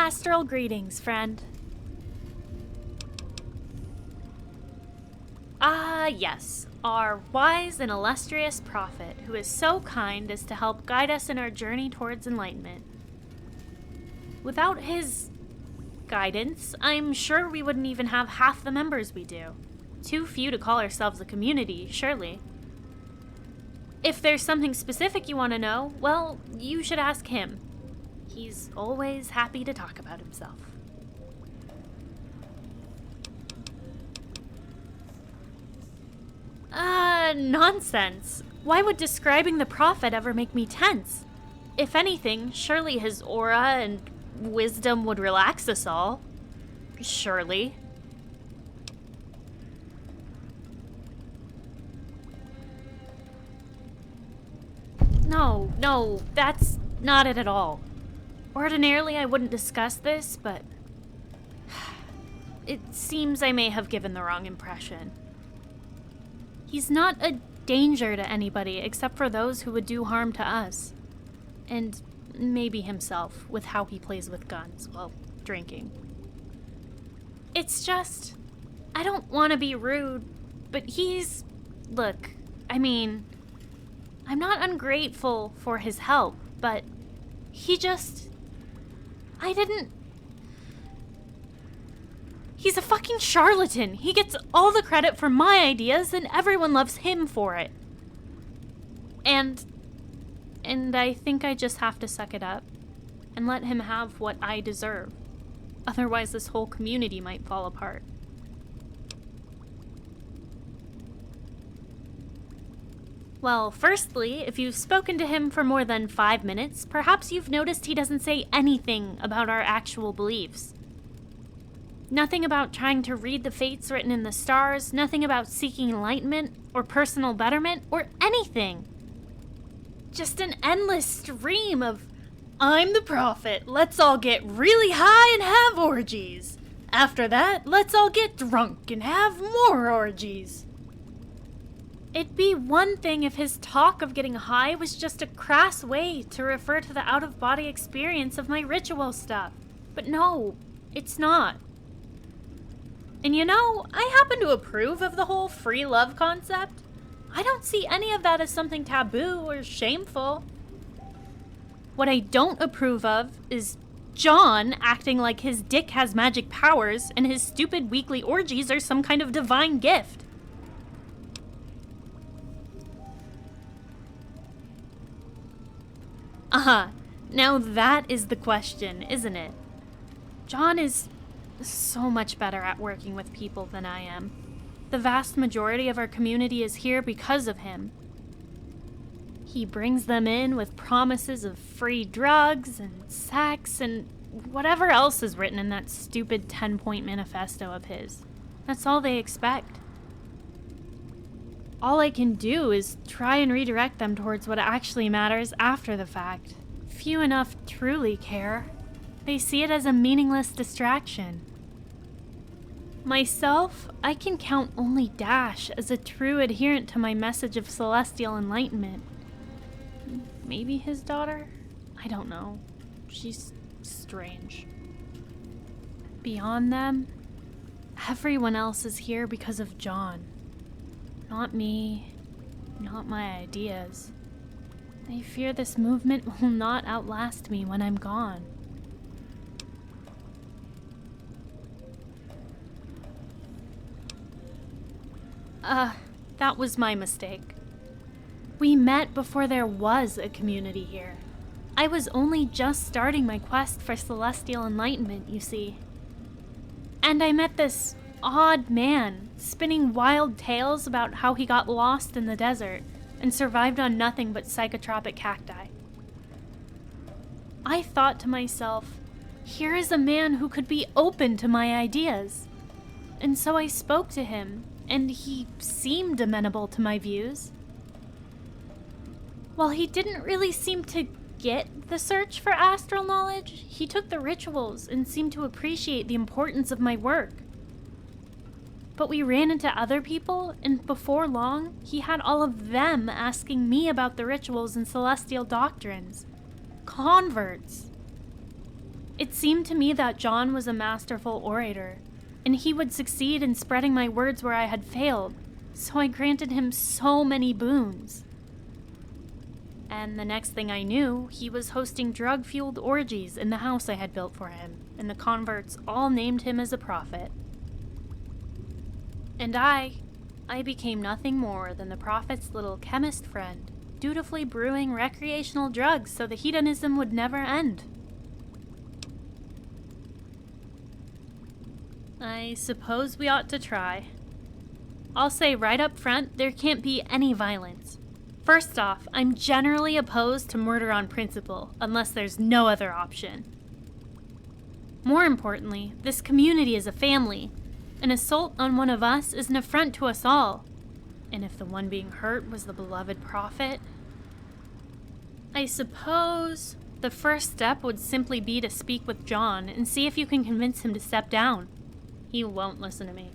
Astral greetings, friend. Ah, yes, our wise and illustrious prophet, who is so kind as to help guide us in our journey towards enlightenment. Without his guidance, I'm sure we wouldn't even have half the members we do. Too few to call ourselves a community, surely. If there's something specific you want to know, well, you should ask him. He's always happy to talk about himself. Nonsense. Why would describing the prophet ever make me tense? If anything, surely his aura and wisdom would relax us all. Surely. No, that's not it at all. Ordinarily, I wouldn't discuss this, but it seems I may have given the wrong impression. He's not a danger to anybody except for those who would do harm to us. And maybe himself, with how he plays with guns while drinking. It's just, I don't want to be rude, but look, I mean, I'm not ungrateful for his help, but He's a fucking charlatan. He gets all the credit for my ideas, and everyone loves him for it. And I think I just have to suck it up and let him have what I deserve. Otherwise, this whole community might fall apart. Well, firstly, if you've spoken to him for more than 5 minutes, perhaps you've noticed he doesn't say anything about our actual beliefs. Nothing about trying to read the fates written in the stars, nothing about seeking enlightenment or personal betterment or anything. Just an endless stream of, I'm the prophet, let's all get really high and have orgies. After that, let's all get drunk and have more orgies. It'd be one thing if his talk of getting high was just a crass way to refer to the out-of-body experience of my ritual stuff. But no, it's not. And you know, I happen to approve of the whole free love concept. I don't see any of that as something taboo or shameful. What I don't approve of is John acting like his dick has magic powers and his stupid weekly orgies are some kind of divine gift. Now that is the question, isn't it? John is so much better at working with people than I am. The vast majority of our community is here because of him. He brings them in with promises of free drugs and sex and whatever else is written in that stupid 10-point manifesto of his. That's all they expect. All I can do is try and redirect them towards what actually matters after the fact. Few enough truly care. They see it as a meaningless distraction. Myself, I can count only Dash as a true adherent to my message of celestial enlightenment. Maybe his daughter? I don't know. She's strange. Beyond them, everyone else is here because of John. Not me, not my ideas. They fear this movement will not outlast me when I'm gone. That was my mistake. We met before there was a community here. I was only just starting my quest for celestial enlightenment, you see. And I met this odd man, spinning wild tales about how he got lost in the desert and survived on nothing but psychotropic cacti. I thought to myself, here is a man who could be open to my ideas. And so I spoke to him, and he seemed amenable to my views. While he didn't really seem to get the search for astral knowledge, he took the rituals and seemed to appreciate the importance of my work. But we ran into other people, and before long, he had all of them asking me about the rituals and celestial doctrines. Converts. It seemed to me that John was a masterful orator, and he would succeed in spreading my words where I had failed, so I granted him so many boons. And the next thing I knew, he was hosting drug-fueled orgies in the house I had built for him, and the converts all named him as a prophet. And I became nothing more than the prophet's little chemist friend, dutifully brewing recreational drugs so the hedonism would never end. I suppose we ought to try. I'll say right up front, there can't be any violence. First off, I'm generally opposed to murder on principle, unless there's no other option. More importantly, this community is a family. An assault on one of us is an affront to us all. And if the one being hurt was the beloved prophet, I suppose the first step would simply be to speak with John and see if you can convince him to step down. He won't listen to me.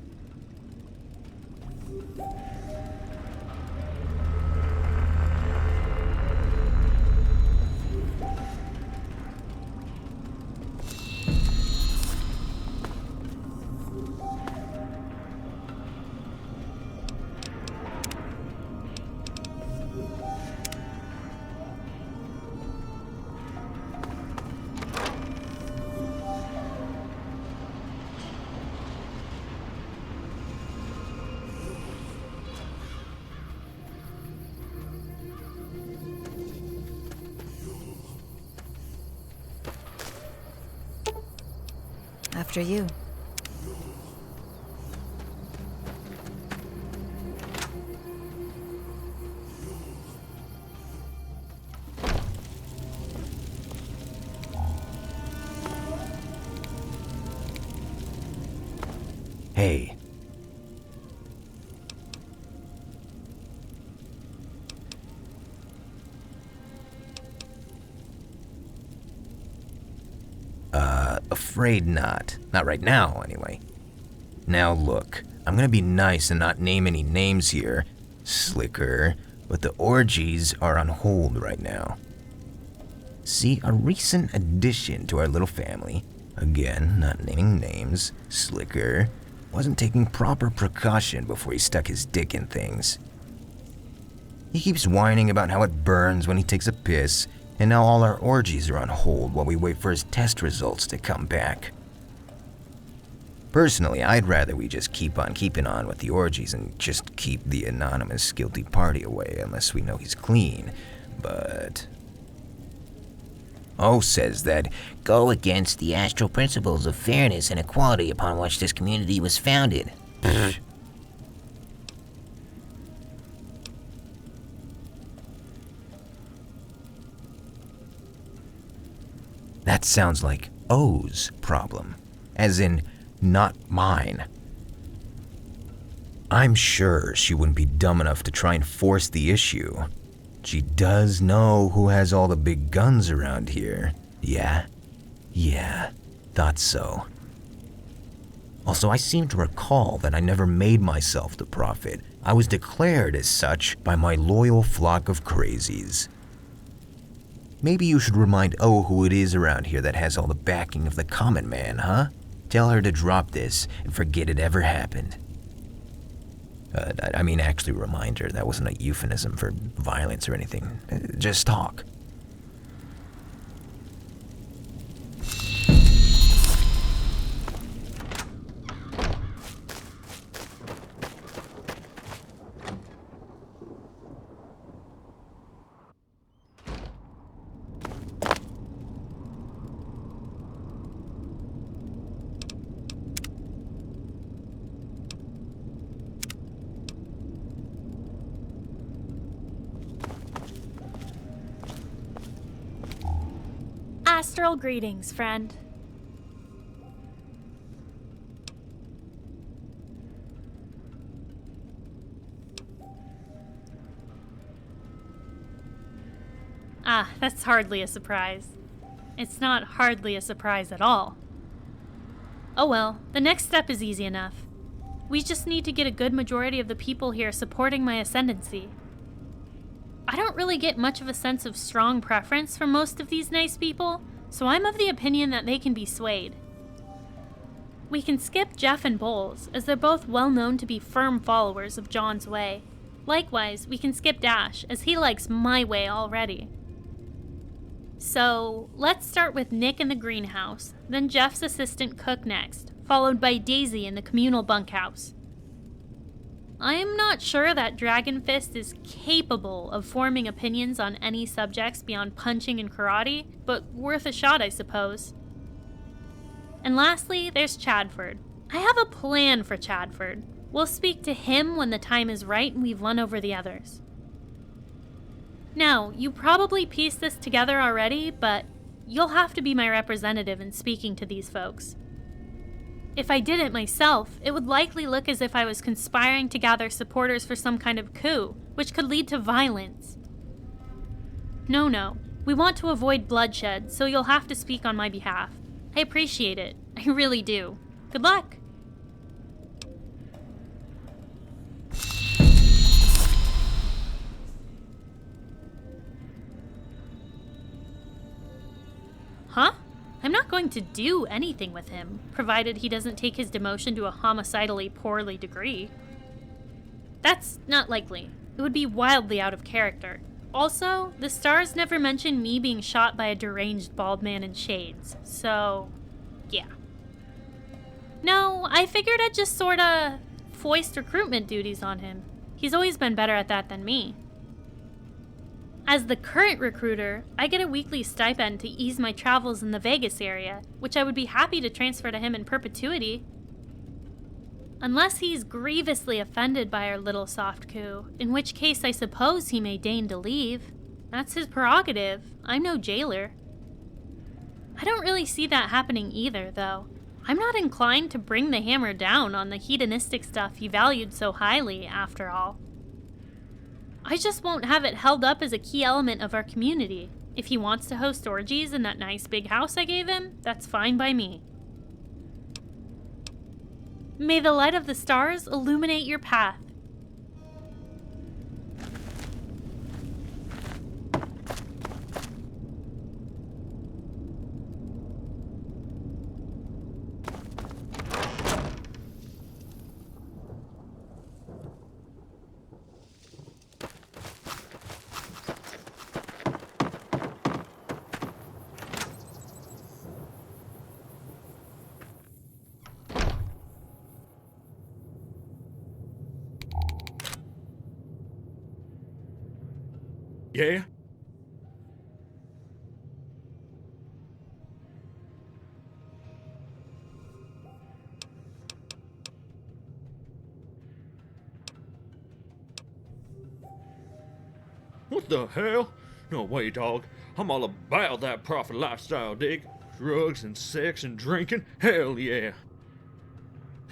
After you. Hey. Afraid not. Not right now, anyway. Now look, I'm gonna be nice and not name any names here, Slicker, but the orgies are on hold right now. See, a recent addition to our little family, again, not naming names, Slicker, wasn't taking proper precaution before he stuck his dick in things. He keeps whining about how it burns when he takes a piss, and now all our orgies are on hold while we wait for his test results to come back. Personally, I'd rather we just keep on keeping on with the orgies and just keep the anonymous guilty party away unless we know he's clean, but... O says that go against the astral principles of fairness and equality upon which this community was founded. That sounds like O's problem, as in not mine. I'm sure she wouldn't be dumb enough to try and force the issue. She does know who has all the big guns around here. Yeah, thought so. Also, I seem to recall that I never made myself the prophet. I was declared as such by my loyal flock of crazies. Maybe you should remind O who it is around here that has all the backing of the common man, huh? Tell her to drop this and forget it ever happened. I mean, actually remind her that wasn't a euphemism for violence or anything. Just talk. Astral greetings, friend. Ah, that's hardly a surprise. It's not hardly a surprise at all. Oh well, the next step is easy enough. We just need to get a good majority of the people here supporting my ascendancy. I don't really get much of a sense of strong preference from most of these nice people, so I'm of the opinion that they can be swayed. We can skip Jeff and Bowles, as they're both well known to be firm followers of John's way. Likewise, we can skip Dash, as he likes my way already. So, let's start with Nick in the greenhouse, then Jeff's assistant cook next, followed by Daisy in the communal bunkhouse. I am not sure that Dragon Fist is capable of forming opinions on any subjects beyond punching and karate, but worth a shot, I suppose. And lastly, there's Chadford. I have a plan for Chadford. We'll speak to him when the time is right and we've won over the others. Now, you probably pieced this together already, but you'll have to be my representative in speaking to these folks. If I did it myself, it would likely look as if I was conspiring to gather supporters for some kind of coup, which could lead to violence. No, we want to avoid bloodshed, so you'll have to speak on my behalf. I appreciate it. I really do. Good luck. Huh? I'm not going to do anything with him, provided he doesn't take his demotion to a homicidally poorly degree. That's not likely. It would be wildly out of character. Also, the stars never mention me being shot by a deranged bald man in shades, so yeah. No, I figured I'd just sorta foist recruitment duties on him. He's always been better at that than me. As the current recruiter, I get a weekly stipend to ease my travels in the Vegas area, which I would be happy to transfer to him in perpetuity. Unless he's grievously offended by our little soft coup, in which case I suppose he may deign to leave. That's his prerogative. I'm no jailer. I don't really see that happening either, though. I'm not inclined to bring the hammer down on the hedonistic stuff he valued so highly, after all. I just won't have it held up as a key element of our community. If he wants to host orgies in that nice big house I gave him, that's fine by me. May the light of the stars illuminate your path. Yeah? What the hell? No way, dog. I'm all about that profit lifestyle, dig? Drugs and sex and drinking? Hell yeah.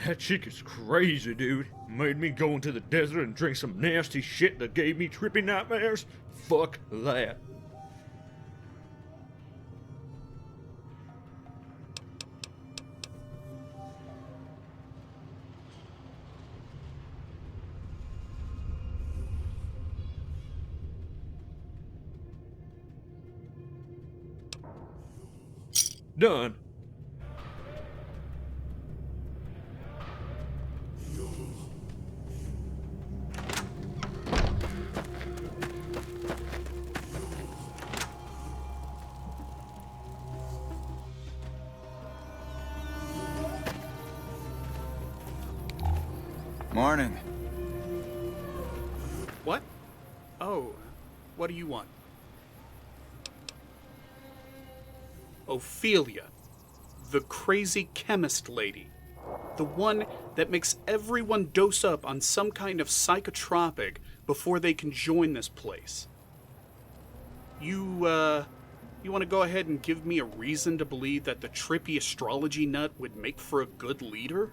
That chick is crazy, dude. Made me go into the desert and drink some nasty shit that gave me trippy nightmares? Fuck that. Done. Morning. What? Oh, what do you want? Ophelia, the crazy chemist lady. The one that makes everyone dose up on some kind of psychotropic before they can join this place. You want to go ahead and give me a reason to believe that the trippy astrology nut would make for a good leader?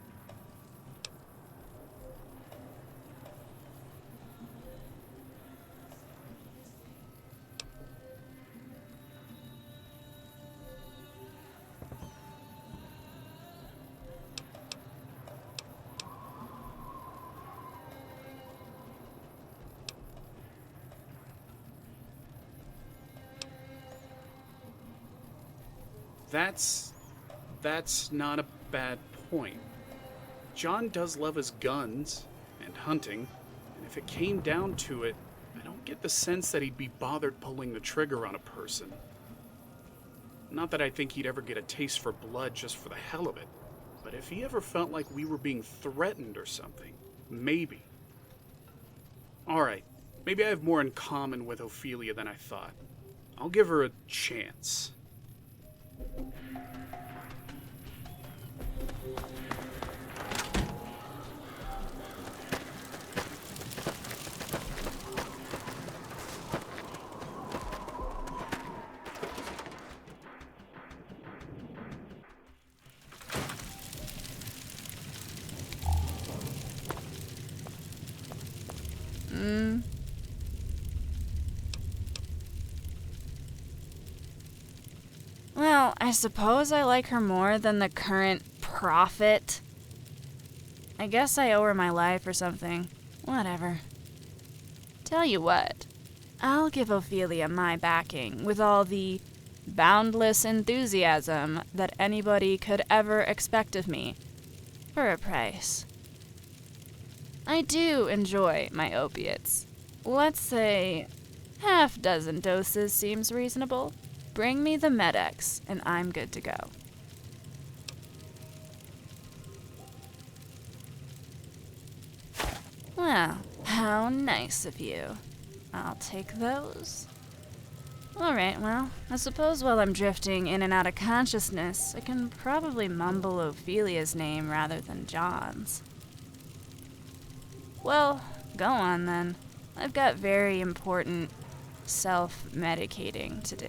That's not a bad point. John does love his guns and hunting, and if it came down to it, I don't get the sense that he'd be bothered pulling the trigger on a person. Not that I think he'd ever get a taste for blood just for the hell of it, but if he ever felt like we were being threatened or something, maybe. Alright, maybe I have more in common with Ophelia than I thought. I'll give her a chance. Well, I suppose I like her more than the current prophet. I guess I owe her my life or something. Whatever. Tell you what, I'll give Ophelia my backing with all the boundless enthusiasm that anybody could ever expect of me, for a price. I do enjoy my opiates. Let's say half-dozen doses seems reasonable. Bring me the Med-X, and I'm good to go. Well, how nice of you. I'll take those. Alright, well, I suppose while I'm drifting in and out of consciousness, I can probably mumble Ophelia's name rather than John's. Well, go on then. I've got very important self-medicating to do.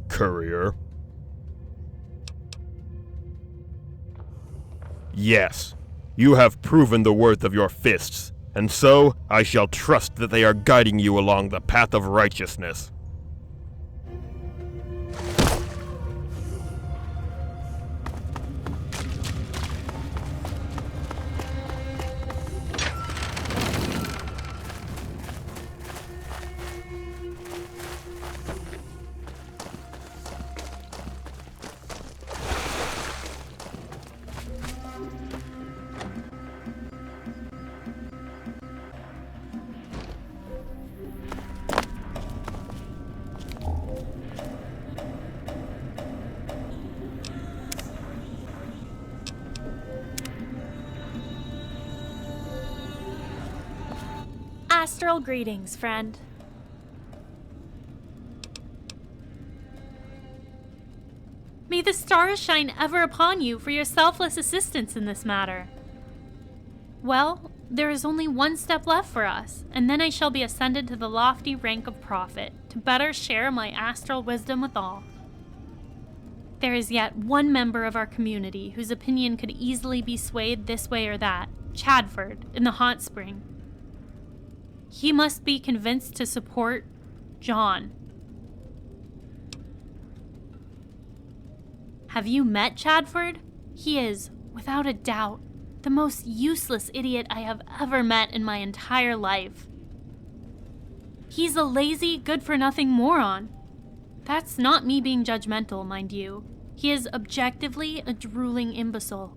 Courier. Yes, you have proven the worth of your fists, and so I shall trust that they are guiding you along the path of righteousness. Astral greetings, friend. May the stars shine ever upon you for your selfless assistance in this matter. Well, there is only one step left for us, and then I shall be ascended to the lofty rank of prophet, to better share my astral wisdom with all. There is yet one member of our community whose opinion could easily be swayed this way or that, Chadford, in the hot spring. He must be convinced to support John. Have you met Chadford? He is, without a doubt, the most useless idiot I have ever met in my entire life. He's a lazy, good-for-nothing moron. That's not me being judgmental, mind you. He is objectively a drooling imbecile.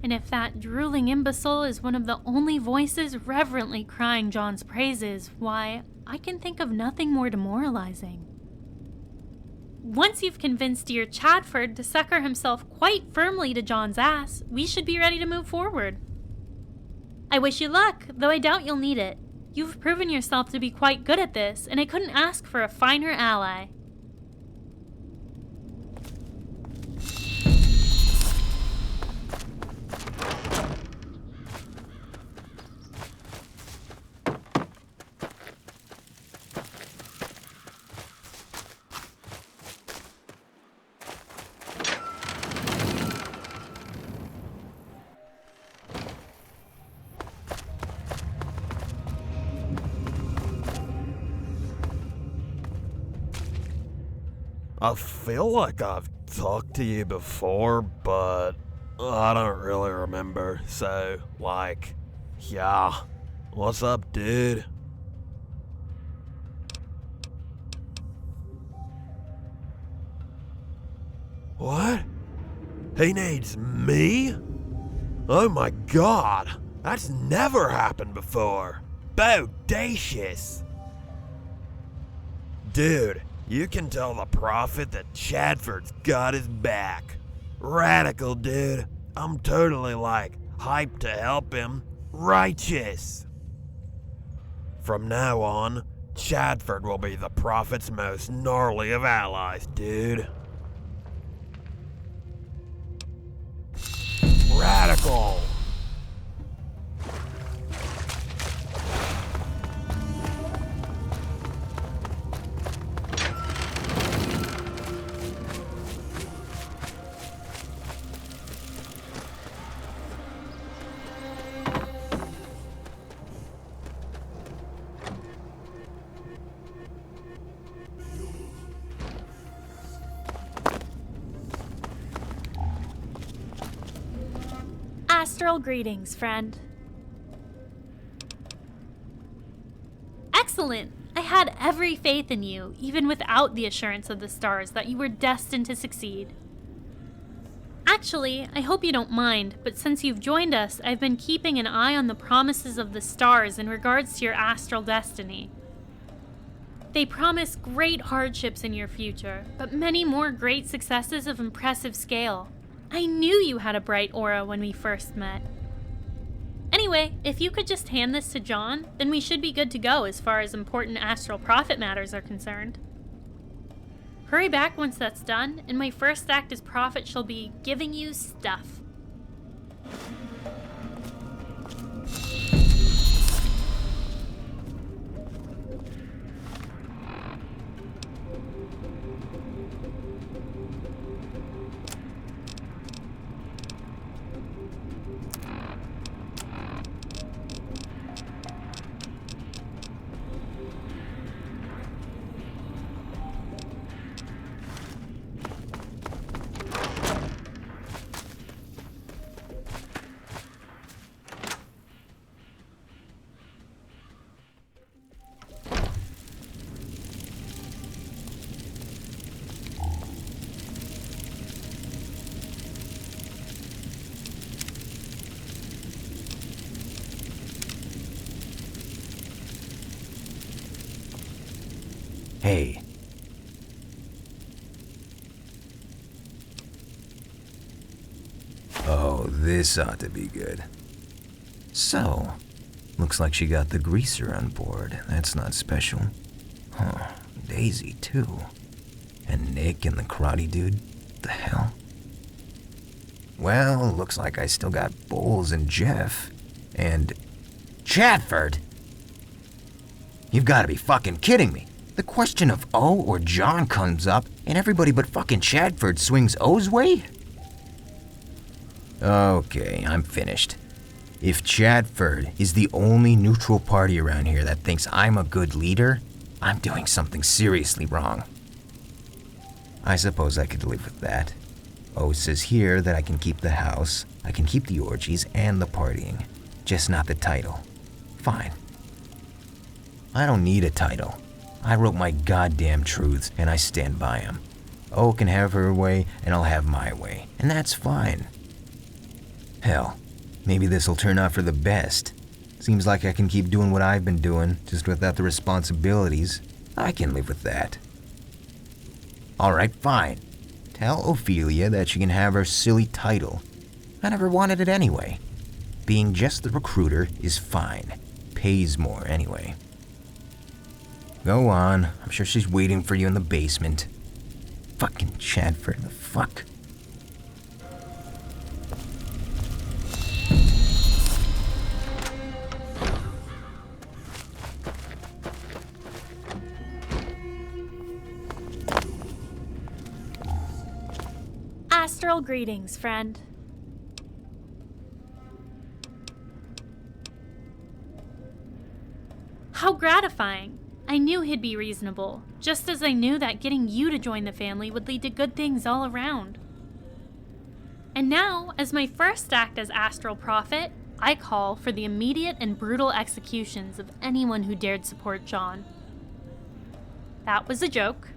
And if that drooling imbecile is one of the only voices reverently crying John's praises, why, I can think of nothing more demoralizing. Once you've convinced dear Chadford to sucker himself quite firmly to John's ass, we should be ready to move forward. I wish you luck, though I doubt you'll need it. You've proven yourself to be quite good at this, and I couldn't ask for a finer ally. I feel like I've talked to you before, but I don't really remember. So, like, yeah. What's up, dude? What? He needs me? Oh my god, that's never happened before. Bodacious. Dude, you can tell the prophet that Chadford's got his back. Radical, dude. I'm totally like hyped to help him. Righteous. From now on, Chadford will be the prophet's most gnarly of allies, dude. Radical. Astral greetings, friend. Excellent! I had every faith in you, even without the assurance of the stars that you were destined to succeed. Actually, I hope you don't mind, but since you've joined us, I've been keeping an eye on the promises of the stars in regards to your astral destiny. They promise great hardships in your future, but many more great successes of impressive scale. I knew you had a bright aura when we first met. Anyway, if you could just hand this to John, then we should be good to go as far as important astral prophet matters are concerned. Hurry back once that's done, and my first act as prophet shall be giving you stuff. Hey. Oh, this ought to be good. So, looks like she got the greaser on board. That's not special. Huh, Daisy too. And Nick and the karate dude? The hell? Well, looks like I still got Bowles and Jeff. And Chadford? You've gotta be fucking kidding me. The question of O or John comes up, and everybody but fucking Chadford swings O's way? Okay, I'm finished. If Chadford is the only neutral party around here that thinks I'm a good leader, I'm doing something seriously wrong. I suppose I could live with that. O says here that I can keep the house, I can keep the orgies and the partying, just not the title. Fine. I don't need a title. I wrote my goddamn truths, and I stand by them. O can have her way, and I'll have my way, and that's fine. Hell, maybe this'll turn out for the best. Seems like I can keep doing what I've been doing, just without the responsibilities. I can live with that. Alright, fine. Tell Ophelia that she can have her silly title. I never wanted it anyway. Being just the recruiter is fine. Pays more anyway. Go on. I'm sure she's waiting for you in the basement. Fucking Chadford, the fuck? Astral greetings, friend. How gratifying. I knew he'd be reasonable, just as I knew that getting you to join the family would lead to good things all around. And now, as my first act as Astral Prophet, I call for the immediate and brutal executions of anyone who dared support John. That was a joke.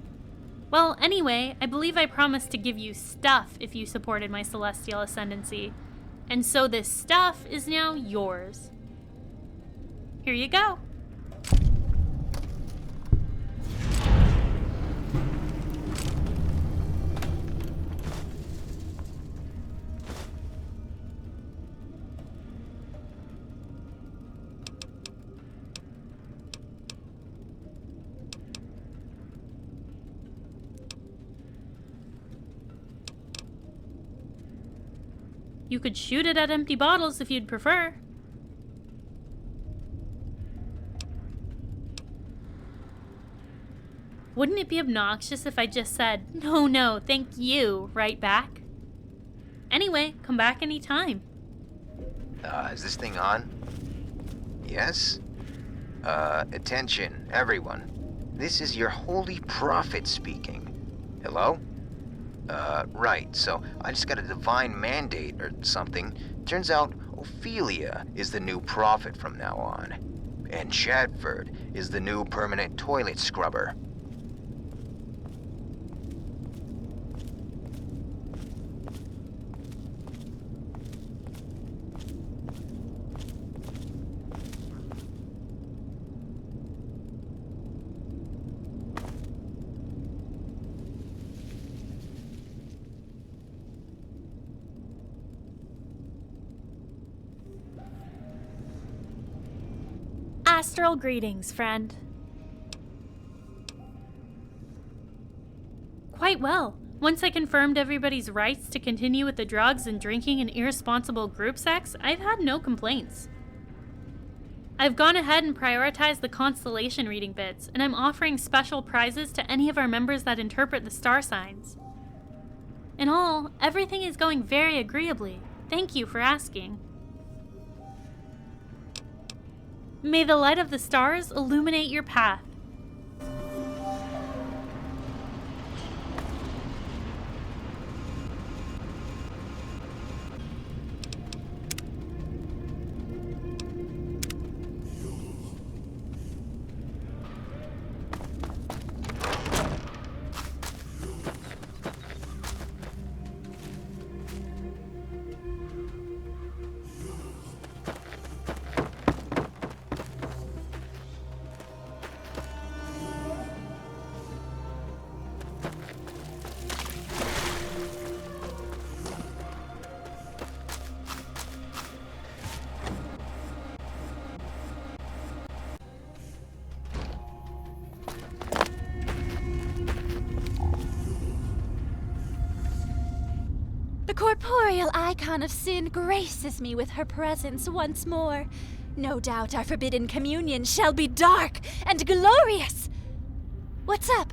Well, anyway, I believe I promised to give you stuff if you supported my celestial ascendancy, and so this stuff is now yours. Here you go. You could shoot it at empty bottles if you'd prefer. Wouldn't it be obnoxious if I just said, no, thank you, right back? Anyway, come back anytime. Is this thing on? Yes? Attention, everyone. This is your holy prophet speaking. Hello? Right, so I just got a divine mandate or something. Turns out Ophelia is the new prophet from now on. And Chadford is the new permanent toilet scrubber. Astral greetings, friend. Quite well. Once I confirmed everybody's rights to continue with the drugs and drinking and irresponsible group sex, I've had no complaints. I've gone ahead and prioritized the constellation reading bits, and I'm offering special prizes to any of our members that interpret the star signs. In all, everything is going very agreeably. Thank you for asking. May the light of the stars illuminate your path. The corporeal icon of sin graces me with her presence once more. No doubt our forbidden communion shall be dark and glorious. What's up?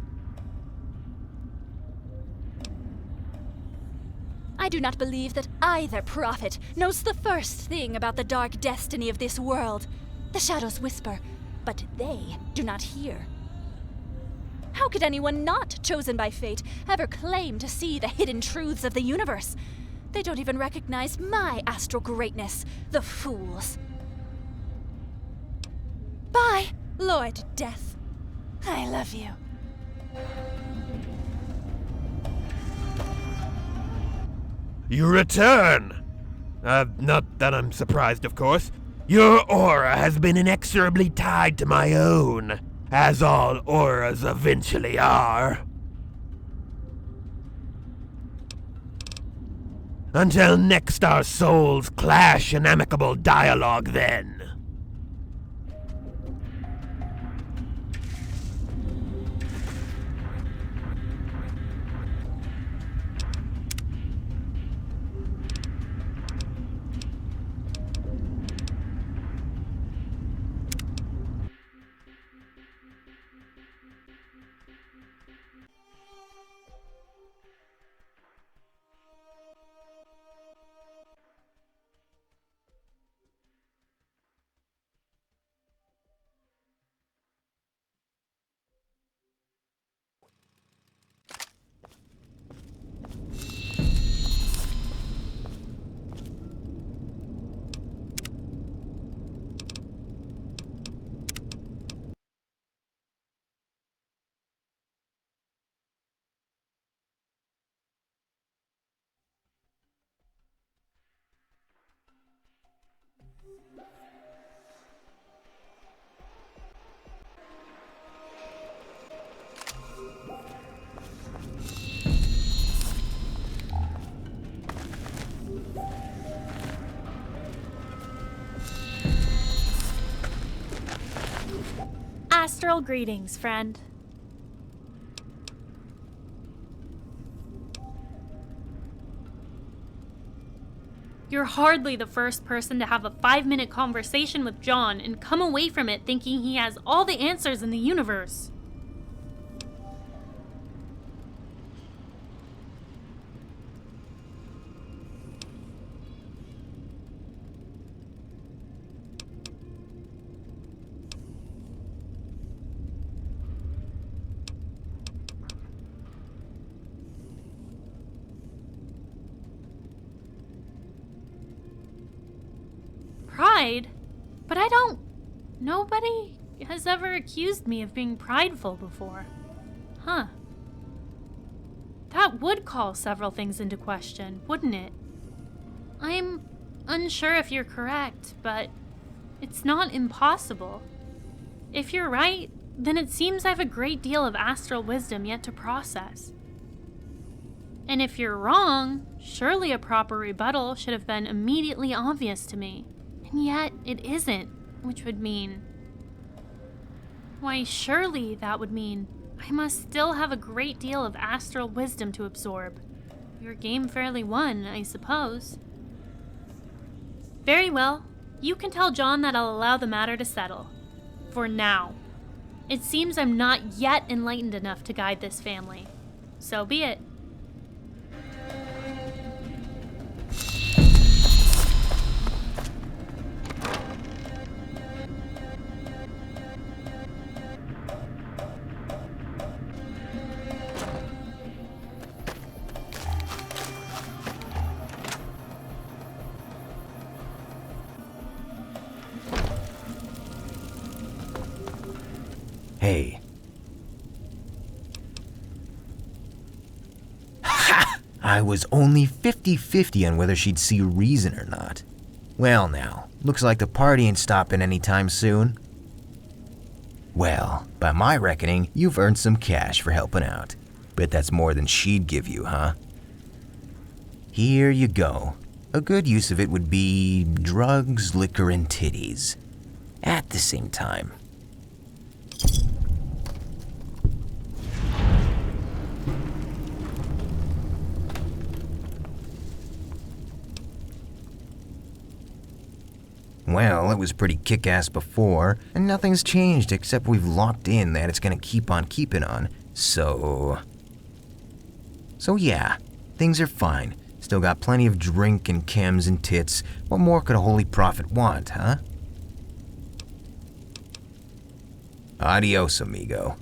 I do not believe that either prophet knows the first thing about the dark destiny of this world. The shadows whisper, but they do not hear. How could anyone not chosen by fate ever claim to see the hidden truths of the universe? They don't even recognize my astral greatness, the fools. Bye, Lord Death. I love you. You return! Not that I'm surprised, of course. Your aura has been inexorably tied to my own, as all auras eventually are. Until next our souls clash in amicable dialogue then. Astral greetings, friend. You're hardly the first person to have a 5-minute conversation with John and come away from it thinking he has all the answers in the universe. Pride? But nobody has ever accused me of being prideful before. Huh. That would call several things into question, wouldn't it? I'm unsure if you're correct, but it's not impossible. If you're right, then it seems I have a great deal of astral wisdom yet to process. And if you're wrong, surely a proper rebuttal should have been immediately obvious to me. And yet, it isn't, which would mean... Why, surely that would mean I must still have a great deal of astral wisdom to absorb. Your game fairly won, I suppose. Very well. You can tell John that I'll allow the matter to settle. For now. It seems I'm not yet enlightened enough to guide this family. So be it. Hey. Ha! I was only 50-50 on whether she'd see reason or not. Well now, looks like the party ain't stopping anytime soon. Well, by my reckoning, you've earned some cash for helping out. Bet that's more than she'd give you, huh? Here you go. A good use of it would be drugs, liquor, and titties. At the same time. Well, it was pretty kick-ass before, and nothing's changed except we've locked in that it's gonna keep on keeping on, so yeah, things are fine. Still got plenty of drink and chems and tits. What more could a holy prophet want, huh? Adios, amigo.